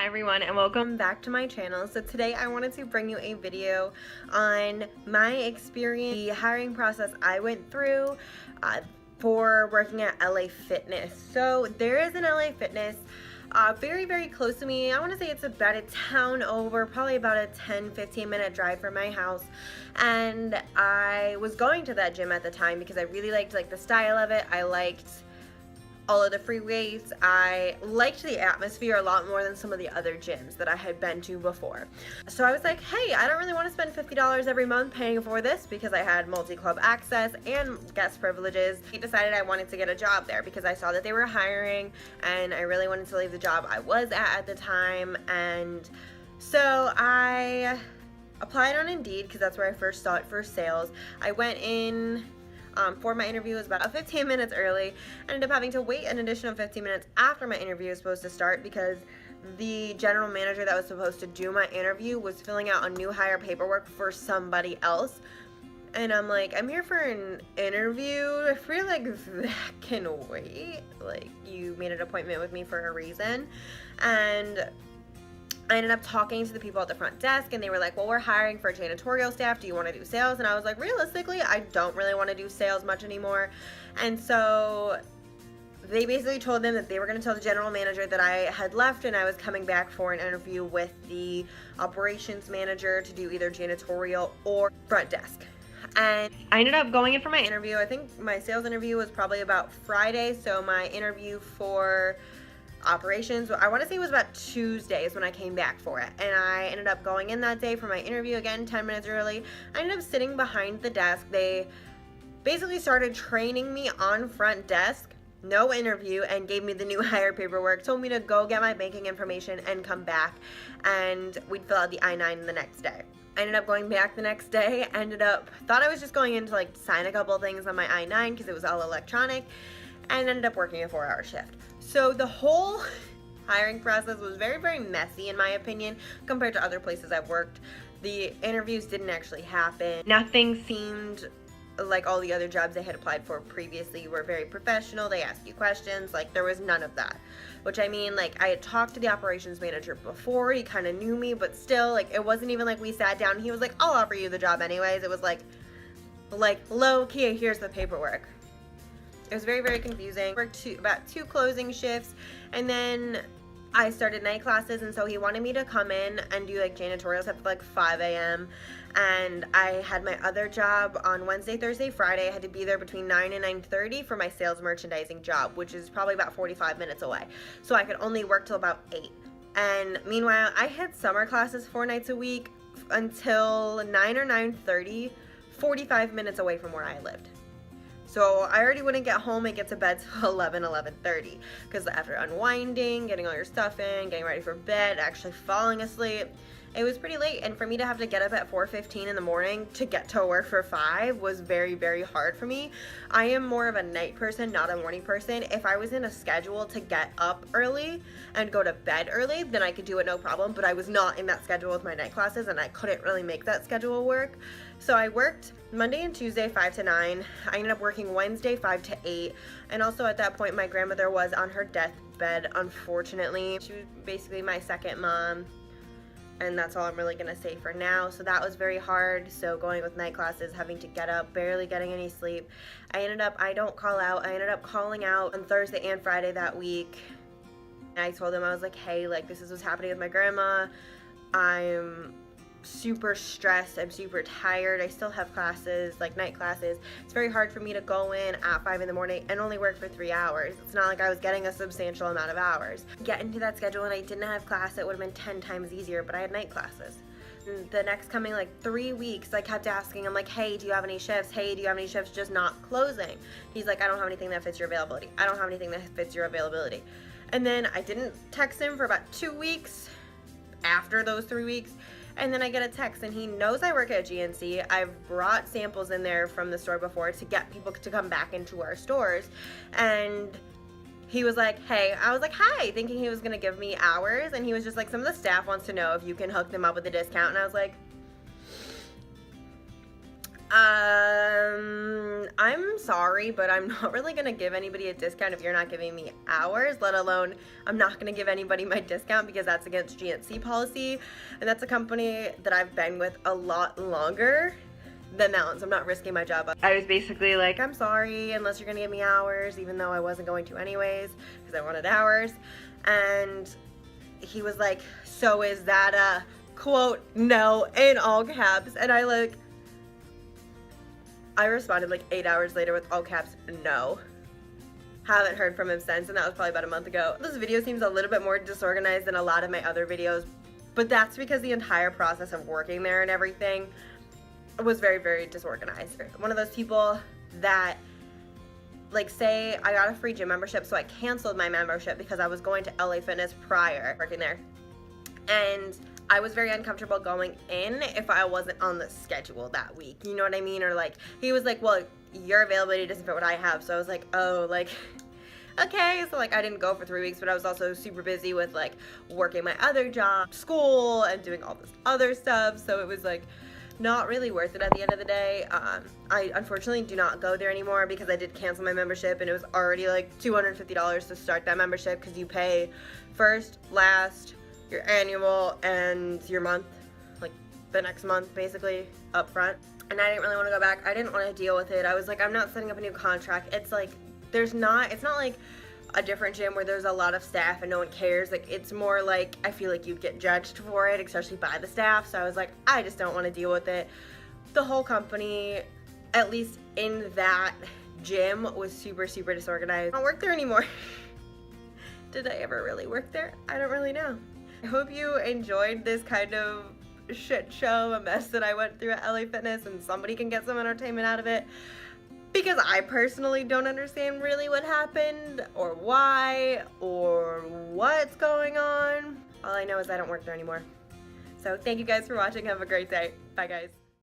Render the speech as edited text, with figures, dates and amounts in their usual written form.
Hi everyone and welcome back to my channel. So today I wanted to bring you a video on my experience, the hiring process I went through for working at LA Fitness. So there is an LA Fitness very close to me. I want to say it's about a town over, probably about a 10-15 minute drive from my house, and I was going to that gym at the time because I really liked the style of it. I liked all of the free weights. I liked the atmosphere a lot more than some of the other gyms that I had been to before. So I was like, hey, I don't really want to spend $50 every month paying for this because I had multi-club access and guest privileges. I decided I wanted to get a job there because I saw that they were hiring and I really wanted to leave the job I was at the time. And so I applied on Indeed because that's where I first saw it for sales. I went in for my interview. Was about 15 minutes early. I ended up having to wait an additional 15 minutes after my interview was supposed to start because the general manager that was supposed to do my interview was filling out a new hire paperwork for somebody else. And I'm like, I'm here for an interview. I feel like that can wait. Like, you made an appointment with me for a reason. And I ended up talking to the people at the front desk and they were like, well, we're hiring for janitorial staff. Do you want to do sales? And I was like, realistically, I don't really want to do sales much anymore. And so they basically told them that they were going to tell the general manager that I had left and I was coming back for an interview with the operations manager to do either janitorial or front desk. And I ended up going in for my interview. I think my sales interview was probably about Friday. So my interview for operations, I want to say it was about Tuesdays when I came back for it, and I ended up going in that day for my interview again 10 minutes early. I ended up sitting behind the desk. They basically started training me on front desk, no interview, and gave me the new hire paperwork, told me to go get my banking information and come back, and we'd fill out the I-9 the next day. I ended up going back the next day, thought I was just going in to sign a couple things on my I-9 because it was all electronic, and ended up working a 4-hour shift. So the whole hiring process was very messy in my opinion compared to other places I've worked. The interviews didn't actually happen. Nothing seemed like all the other jobs I had applied for previously were very professional. They asked you questions. There was none of that. Which I mean, I had talked to the operations manager before. He kind of knew me, but still, it wasn't even like we sat down and he was like, I'll offer you the job anyways. It was like low key, here's the paperwork. It was very confusing. I worked about 2 closing shifts, and then I started night classes, and so he wanted me to come in and do janitorial stuff at 5 a.m. and I had my other job on Wednesday, Thursday, Friday. I had to be there between 9 and 9:30 for my sales merchandising job, which is probably about 45 minutes away. So I could only work till about 8. And meanwhile, I had summer classes 4 nights a week until 9 or 9:30, 45 minutes away from where I lived. So I already wouldn't get home and get to bed till 11:30 because after unwinding, getting all your stuff in, getting ready for bed, actually falling asleep, it was pretty late. And for me to have to get up at 4:15 in the morning to get to work for 5 was very hard for me. I am more of a night person, not a morning person. If I was in a schedule to get up early and go to bed early, then I could do it no problem. But I was not in that schedule with my night classes and I couldn't really make that schedule work. So I worked Monday and Tuesday 5 to 9. I ended up working Wednesday 5 to 8. And also at that point, my grandmother was on her deathbed, unfortunately. She was basically my second mom. And that's all I'm really gonna say for now. So that was very hard. So going with night classes, having to get up, barely getting any sleep. I ended up calling out on Thursday and Friday that week. And I told them, I was like, hey, this is what's happening with my grandma. I'm super stressed. I'm super tired. I still have classes, night classes. It's very hard for me to go in at 5 in the morning and only work for 3 hours. It's not like I was getting a substantial amount of hours. Get into that schedule and I didn't have class, it would have been 10 times easier, but I had night classes. And the next coming 3 weeks, I kept asking, I'm like, hey, do you have any shifts? Hey, do you have any shifts? Just not closing. He's like, I don't have anything that fits your availability. I don't have anything that fits your availability. And then I didn't text him for about 2 weeks after those 3 weeks. And then I get a text and he knows I work at GNC. I've brought samples in there from the store before to get people to come back into our stores. And he was like, hey, I was like, hi, thinking he was gonna give me hours. And he was just like, some of the staff wants to know if you can hook them up with a discount. And I was like, I'm sorry, but I'm not really gonna give anybody a discount if you're not giving me hours, let alone I'm not gonna give anybody my discount because that's against GNC policy, and that's a company that I've been with a lot longer than that one, so I'm not risking my job. I was basically like, I'm sorry, unless you're gonna give me hours, even though I wasn't going to anyways, because I wanted hours, and he was like, so is that a quote no in all caps, and I responded like 8 hours later with all caps, no. Haven't heard from him since, and that was probably about a month ago. This video seems a little bit more disorganized than a lot of my other videos, but that's because the entire process of working there and everything was very, very disorganized. One of those people that, like, say I got a free gym membership, so I canceled my membership because I was going to LA Fitness prior working there. And I was very uncomfortable going in if I wasn't on the schedule that week, you know what I mean? Or like, he was like, well, your availability doesn't fit what I have. So I was like, oh, like, okay. So like, I didn't go for 3 weeks, but I was also super busy with like working my other job, school, and doing all this other stuff. So it was like not really worth it at the end of the day. I unfortunately do not go there anymore because I did cancel my membership, and it was already like $250 to start that membership because you pay first, last, your annual, and your month, like the next month basically up front. And I didn't really want to go back. I didn't want to deal with it. I was like, I'm not setting up a new contract. It's like it's not like a different gym where there's a lot of staff and no one cares. Like, it's more like I feel like you'd get judged for it, especially by the staff. So I was like, I just don't want to deal with it. The whole company, at least in that gym, was super, super disorganized. I don't work there anymore. Did I ever really work there? I don't really know. I hope you enjoyed this kind of shit show, a mess that I went through at LA Fitness, and somebody can get some entertainment out of it, because I personally don't understand really what happened or why or what's going on. All I know is I don't work there anymore. So thank you guys for watching. Have a great day. Bye, guys.